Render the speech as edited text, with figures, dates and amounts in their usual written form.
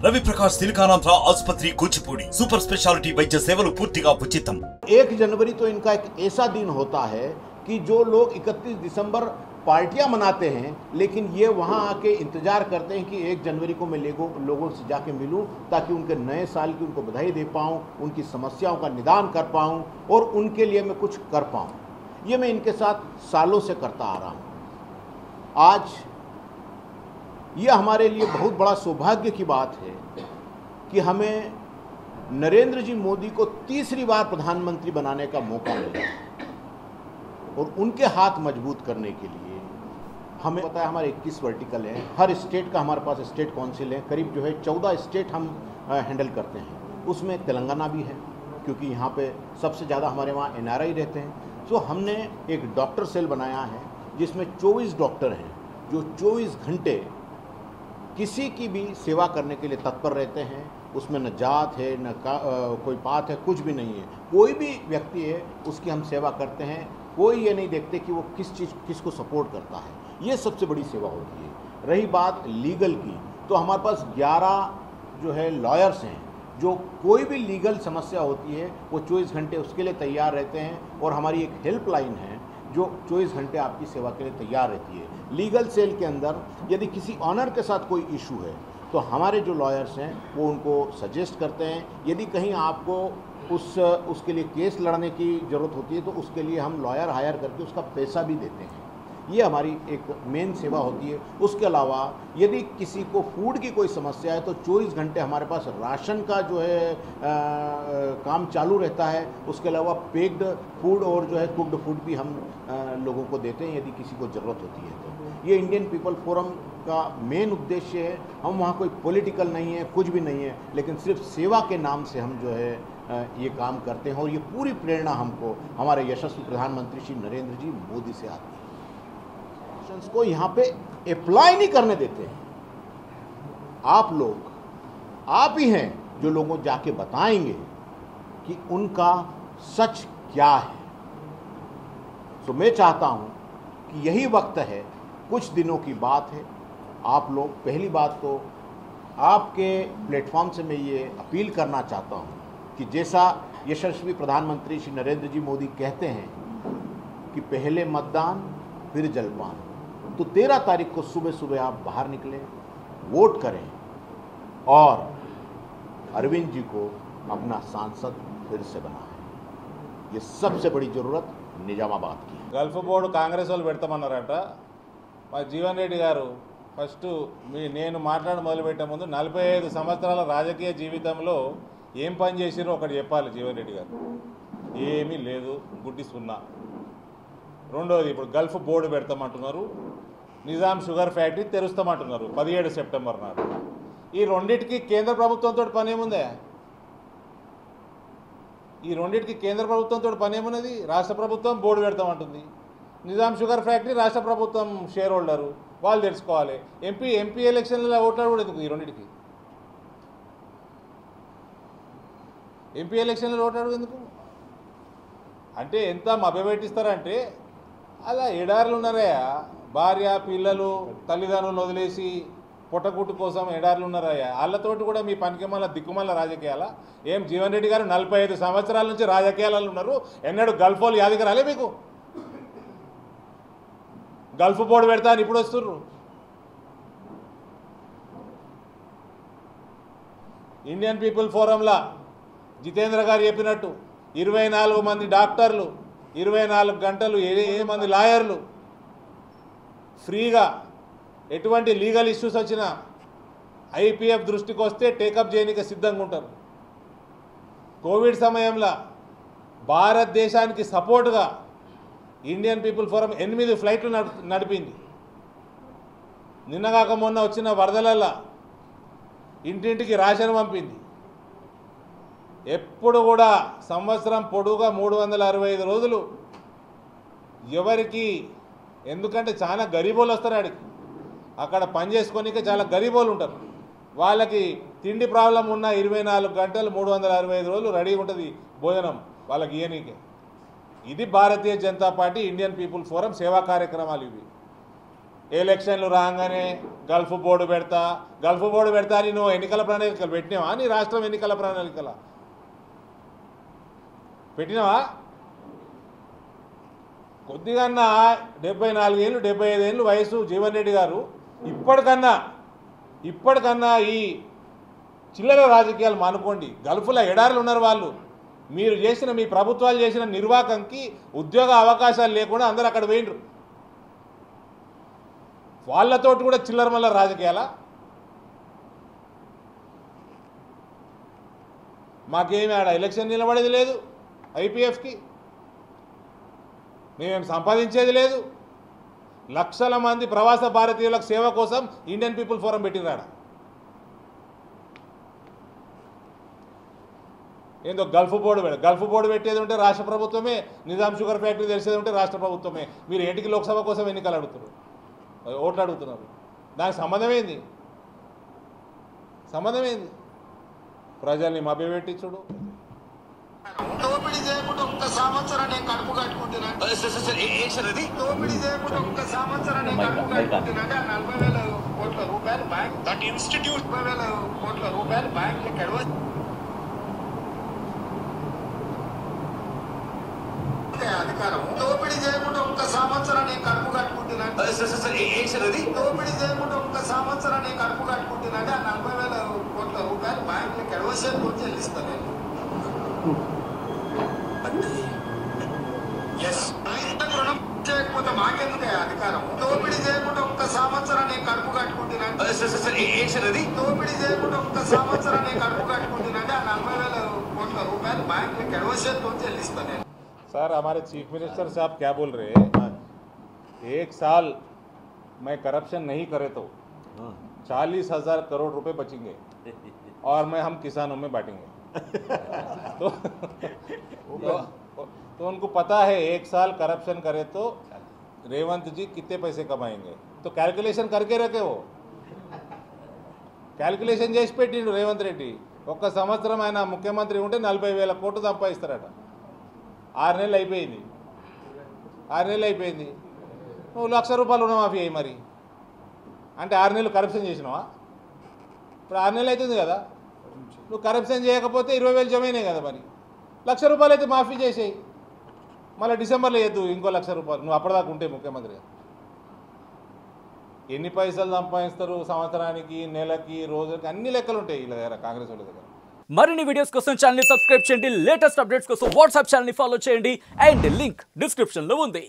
రవి ప్రకాష్ సిలికానాంధ్ర ఆసుపత్రి కూచిపూడి సూपर स्पेशलिटी వైద్య సేవలు పూర్తిగా ఉచితం। 1 जनवरी तो इनका एक ऐसा दिन होता है कि जो लोग 31 दिसंबर पार्टियां मनाते हैं, लेकिन ये वहां आके इंतजार करते हैं कि 1 जनवरी को मैं लोगों से जाके मिलूं ताकि उनके नए साल की उनको बधाई दे पाऊं, उनकी समस्याओं का निदान कर पाऊं और उनके लिए मैं कुछ कर पाऊं। ये मैं इनके साथ सालों से करता आ रहा हूं। आज ये हमारे लिए बहुत बड़ा सौभाग्य की बात है कि हमें नरेंद्र जी मोदी को तीसरी बार प्रधानमंत्री बनाने का मौका मिला और उनके हाथ मजबूत करने के लिए हमें पता है हमारे 21 वर्टिकल हैं, हर स्टेट का हमारे पास स्टेट काउंसिल है, करीब जो है 14 स्टेट हम हैंडल करते हैं। उसमें तेलंगाना भी है क्योंकि यहाँ पे सबसे ज़्यादा हमारे वहाँ NRI रहते हैं। तो हमने एक डॉक्टर सेल बनाया है जिसमें 24 डॉक्टर हैं जो 24 घंटे किसी की भी सेवा करने के लिए तत्पर रहते हैं। उसमें न जात है न कोई पात है, कुछ भी नहीं है। कोई भी व्यक्ति है उसकी हम सेवा करते हैं। कोई ये नहीं देखते कि वो किसको सपोर्ट करता है। ये सबसे बड़ी सेवा होती है। रही बात लीगल की, तो हमारे पास 11 जो है लॉयर्स हैं जो कोई भी लीगल समस्या होती है वो 24 घंटे उसके लिए तैयार रहते हैं। और हमारी एक हेल्पलाइन है जो 24 घंटे आपकी सेवा के लिए तैयार रहती है। लीगल सेल के अंदर यदि किसी ऑनर के साथ कोई इशू है तो हमारे जो लॉयर्स हैं वो उनको सजेस्ट करते हैं। यदि कहीं आपको उसके लिए केस लड़ने की ज़रूरत होती है तो उसके लिए हम लॉयर हायर करके उसका पैसा भी देते हैं। ये हमारी एक मेन सेवा होती है। उसके अलावा यदि किसी को फूड की कोई समस्या है तो 24 घंटे हमारे पास राशन का जो है काम चालू रहता है। उसके अलावा पेक्ड फूड और जो है कुक्ड फूड भी हम लोगों को देते हैं यदि किसी को ज़रूरत होती है तो। ये इंडियन पीपल फोरम का मेन उद्देश्य है। हम वहाँ कोई पॉलिटिकल नहीं है, कुछ भी नहीं है, लेकिन सिर्फ सेवा के नाम से हम जो है ये काम करते हैं। और ये पूरी प्रेरणा हमको हमारे यशस्वी प्रधानमंत्री श्री नरेंद्र जी मोदी से आती है। को यहाँ पे अप्लाई नहीं करने देते हैं। आप लोग, आप ही हैं जो लोगों जाके बताएंगे कि उनका सच क्या है। तो मैं चाहता हूँ कि यही वक्त है, कुछ दिनों की बात है। आप लोग, पहली बात तो आपके प्लेटफॉर्म से मैं ये अपील करना चाहता हूँ कि जैसा यशस्वी प्रधानमंत्री श्री नरेंद्र जी मोदी कहते हैं कि पहले मतदान फिर जलपान, तो 13 तारीख को सुबह सुबह आप बाहर निकलें, वोट करें और अरविंद जी को अपना सांसद फिर से बनाएं। ये सबसे बड़ी जरूरत निजामाबाद की है। గల్ఫ్ బోర్డు కాంగ్రెస్ వాళ్ళు పెడతామన్నారట। మా జీవన్ రెడ్డి గారు ఫస్ట్ నేను మొదలుపెట్టే ముందు 45 సంవత్సరాల రాజకీయ జీవితంలో ఏం పని చేసిరో ఒకటి చెప్పాలి జీవన్ రెడ్డి గారు। ఏమీ లేదు, గుడ్డి సున్నా। రెండోది ఇప్పుడు గల్ఫ్ బోర్డు పెడతామంటున్నారు, నిజాం షుగర్ ఫ్యాక్టరీ తెరుస్తామంటున్నారు 17 సెప్టెంబర్ నాడు। ఈ రెండింటికి కేంద్ర ప్రభుత్వంతో పని ఏముందే? ఈ రెండింటికి కేంద్ర ప్రభుత్వంతో పని ఏమున్నది? రాష్ట్ర ప్రభుత్వం బోర్డు పెడతామంటుంది, నిజాం షుగర్ ఫ్యాక్టరీ రాష్ట్ర ప్రభుత్వం షేర్ హోల్డరు, వాళ్ళు తెలుసుకోవాలి। ఎంపీ ఎలక్షన్లలో ఓట్లాడు కూడా ఎందుకు? ఈ రెండింటికి ఎంపీ ఎలక్షన్లలో ఓట్లాడు ఎందుకు? అంటే ఎంత మభ్యపెట్టిస్తారంటే అలా ఎడారులు ఉన్నారయ్యా, భార్య పిల్లలు తల్లిదండ్రులను వదిలేసి పొట్టగుట్టు కోసం ఎడారులు ఉన్నారయ్యా। వాళ్ళతోటి కూడా మీ పనికి మళ్ళీ దిక్కుమల్ల రాజకీయాల ఏం? జీవన్ రెడ్డి గారు 45 సంవత్సరాల నుంచి రాజకీయాలలో ఉన్నారు, ఎన్నడూ గల్ఫ్ వాళ్ళు యాదికి రాలే మీకు? గల్ఫ్ బోర్డు పెడతా అని ఇప్పుడు వస్తుర్రు। ఇండియన్ పీపుల్ ఫోరంలా జితేంద్ర గారు చెప్పినట్టు 24 మంది డాక్టర్లు, 24 గంటలు 8 మంది లాయర్లు ఫ్రీగా ఎటువంటి లీగల్ ఇష్యూస్ వచ్చినా IPF దృష్టికి వస్తే టేకప్ చేయడానికి సిద్ధంగా ఉంటారు। కోవిడ్ సమయంలో భారతదేశానికి సపోర్టుగా ఇండియన్ పీపుల్ ఫోరం 8 ఫ్లైట్లు నడిపింది। నిన్నగాక మొన్న వచ్చిన వరదలల్లో ఇంటింటికి రేషన్ పంపింది। ఎప్పుడు కూడా సంవత్సరం పొడుగా 365 రోజులు ఎవరికి, ఎందుకంటే చాలా గరీబోళ్ళు వస్తారు ఆడికి, అక్కడ పని చేసుకోనికే చాలా గరీబోళ్ళు ఉంటారు, వాళ్ళకి తిండి ప్రాబ్లం ఉన్న 24 గంటలు 365 రోజులు రెడీగా ఉంటుంది భోజనం వాళ్ళకి ఇయనీకే। ఇది Bharatiya Janata Party Indian people forum సేవా కార్యక్రమాలు ఇవి। ఎలక్షన్లు రాగానే గల్ఫ్ బోర్డు పెడతా అని నువ్వు ఎన్నికల ప్రణాళికలు పెట్టినావా? నీ రాష్ట్రం ఎన్నికల ప్రణాళికల పెట్టినావా? కొద్దిగా 74 ఏళ్ళు 75 ఏళ్ళు వయసు జీవన్ రెడ్డి గారు ఇప్పటికన్నా ఈ చిల్లర రాజకీయాలు మానుకోండి. గల్ఫ్లో ఎడారులు ఉన్నారు వాళ్ళు. మీరు చేసిన మీ ప్రభుత్వాలు చేసిన నిర్వాహకంకి ఉద్యోగ అవకాశాలు లేకుండా అందరూ అక్కడ పోయిండ్రు. వాళ్ళతోటి కూడా చిల్లర మల్ల రాజకీయాల. మాకేమి ఆడ ఎలక్షన్ నిలబడేది లేదు, ఐపీఎఫ్కి మేమేం సంపాదించేది లేదు. లక్షల మంది ప్రవాస భారతీయులకు సేవ కోసం ఇండియన్ పీపుల్ ఫోరం పెట్టిరాడ. ఏందో గల్ఫ్ బోర్డు పెట్టేది ఉంటే రాష్ట్ర ప్రభుత్వమే, నిజాం షుగర్ ఫ్యాక్టరీ తెలిసేది ఉంటే రాష్ట్ర ప్రభుత్వమే. మీరు ఏంటికి లోక్సభ కోసం ఎన్నికలు అడుగుతున్నారు, ఓట్లు అడుగుతున్నారు? దానికి సంబంధమేంది? ప్రజల్ని మభ్యపెట్టి చూడు. దోపిడీ చేయకుండా ఒక్క సంవత్సరం నేను కడుపు కట్టుకుంటున్నాను. దోపిడీ చేయకుండా ఒక్క సంవత్సరం నేను కడుపు కట్టుకుంటున్నాను. 40,000 కోట్ల రూపాయలు బ్యాంక్ దట్ ఇన్స్టిట్యూట్ 40,000 కోట్ల రూపాయలు బ్యాంక్ అధికారం. దోపిడీ చేయకుండా ఒక్క సంవత్సరం నేను కడుపు కట్టుకుంటున్నాను. దోపిడీ చేయకుండా ఒక్క సంవత్సరం నేను కడుపు కట్టుకుంటున్నాను. 40,000 కోట్ల రూపాయలు బ్యాంక్ ఎడవసేపు కూడా చెల్లిస్తాను నేను. రుణం చేయకపోతే మాకెందుకే అధికారం? దోపిడీ చేయకుండా ఒక్క సంవత్సరం నేను కడుపు కట్టుకుంటున్నాను. దోపిడీ చేయకుండా ఒక్క సంవత్సరం నేను కడుపు కట్టుకుంటున్నాను. 40,000 కోట్ల రూపాయలు बैंक में कैडवसेट कौन से लिस्ट बने? सर हमारे चीफ मिनिस्टर साहब क्या बोल रहे हैं, 1 साल मैं करप्शन नहीं करे तो 40,000 करोड़ रुपए बचेंगे और मैं हम किसानों में बांटेंगे। तो उनको पता है 1 साल करप्शन करे तो रेवंत जी कितने पैसे कमाएंगे, तो कैलकुलेशन करके रखे वो कैलकुलेशन చేసి పెట్టిండు రేవంత్ రెడ్డి। ఒక్క సంవత్సరం ఆయన ముఖ్యమంత్రి ఉంటే 40,000 కోట్లు సంపాదిస్తారట। 6 నెలలు అయిపోయింది, 6 నెలలు అయిపోయింది, నువ్వు ₹1,00,000 రుణమాఫీ అయ్యి మరి అంటే 6 నెలలు కరప్షన్ చేసినావా? ఇప్పుడు 6 నెలలు అవుతుంది కదా, నువ్వు కరప్షన్ చేయకపోతే 20,000 జమైనాయి కదా, మరి ₹1,00,000 అయితే మాఫీ చేసేయి, మళ్ళీ డిసెంబర్లో వేద్దు ఇంకో ₹1,00,000, నువ్వు అప్పటిదాకా ఉంటే ముఖ్యమంత్రిగా। ఎన్ని పైసలు సంపాదిస్తారు సంవత్సరానికి, నెలకి, రోజుకి, అన్ని లెక్కలు ఉంటాయి వీళ్ళ దగ్గర, కాంగ్రెస్ వాళ్ళ దగ్గర। మరిన్ని వీడియోస్ కోసం ఛానల్ ని సబ్స్క్రైబ్ చేయండి, లేటెస్ట్ అప్డేట్స్ కోసం వాట్సాప్ ఛానల్ ని ఫాలో చేయండి, అండ్ లింక్ డిస్క్రిప్షన్ లో ఉంది।